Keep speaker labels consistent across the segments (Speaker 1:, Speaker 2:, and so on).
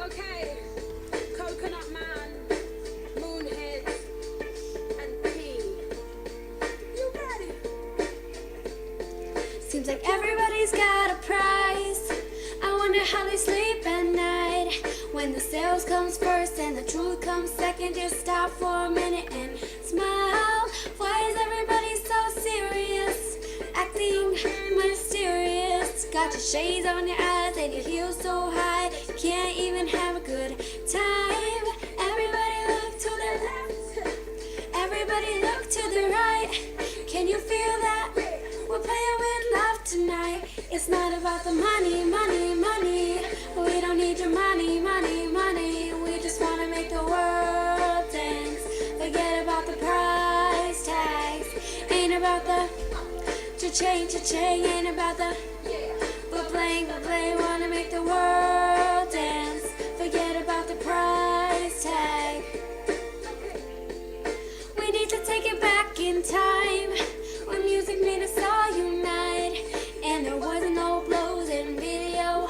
Speaker 1: Okay, Coconut Man, Moonhead, and P. You ready?
Speaker 2: Seems like everybody's got a price. I wonder how they sleep at night. When the sales comes first and the truth comes second, just stop for a minute and smile. Why is everybody so serious? Acting mysterious. Got your shades on your eyes and your heels so high, can't even have a good time. Everybody look to the left, everybody look to the right. Can you feel that? We're playing with love tonight. It's not about the money, money, money. We don't need your money, money, money. We just wanna make the world dance. Forget about the price tags. Ain't about the cha-ching, cha-ching. Ain't about the ba-bling, ba-bling. Wanna make the world dance. Forget about the price tag. We need to take it back in time, when music made us all unite, and there wasn't no blows in video.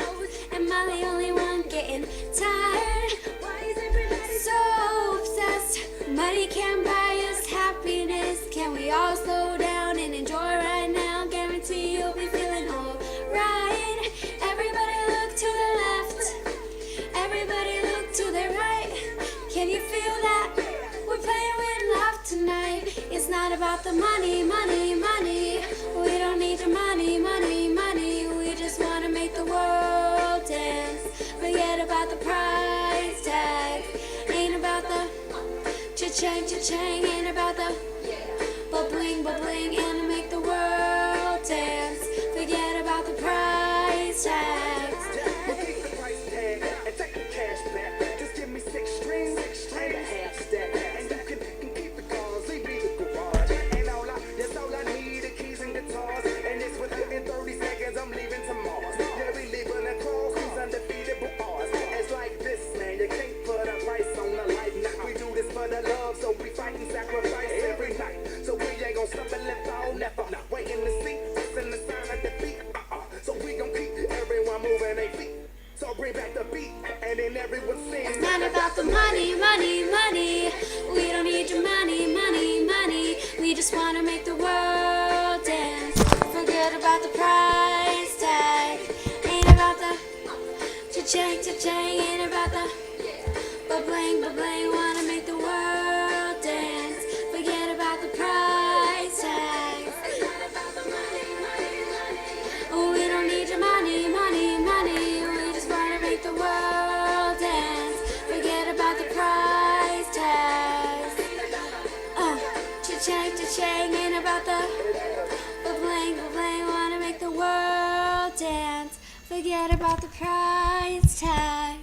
Speaker 2: Am I the only one getting tired? Why is everybody so obsessed? Money can't buy us happiness. Can we all slow down and enjoy right now? Guarantee you'll be feeling alright. Everybody look to the left, everybody look to the right. Can you feel that? We're playing with love tonight. It's not about the money, money, money. We don't need your money, money, money. We just wanna make the world dance. Forget about the price tag. Ain't about the cha-ching, cha-ching. Ain't about the ba-bling, ba-bling. And to make the world dance. Forget about the price tag.
Speaker 3: We'll keep the price tag and take the cash back. Just give me 6 strings and a half stack. And you can keep the cars, leave me the garage. And that's all I need, the keys and guitars. And it's within 30 seconds, I'm leaving to Mars. Yeah, we leaving across these undefeatable bars. It's like this, man, you can't put a price on the life. Now we do this for the love, so we fight and sacrifice every night. So we ain't gon' stumble and fall, never. Waiting to see, in the sign of defeat. So we gon' keep everyone moving their feet. So bring back the beat, and then everyone sings.
Speaker 2: It's not about the money, money, money. We don't need your money, money, money. We just wanna make the world dance. Forget about the price tag. Ain't about the cha-ching, cha-ching. Ain't about the ba-bling, ba-bling. Wanna make the world dance. Forget about the price tag. Oh, we don't need your money, money, money. We just wanna make the world dance. Forget about the price tag. Cha-ching, cha-ching. Ain't about the ba-bling, ba-bling. Wanna make the world dance. Forget about the price tag.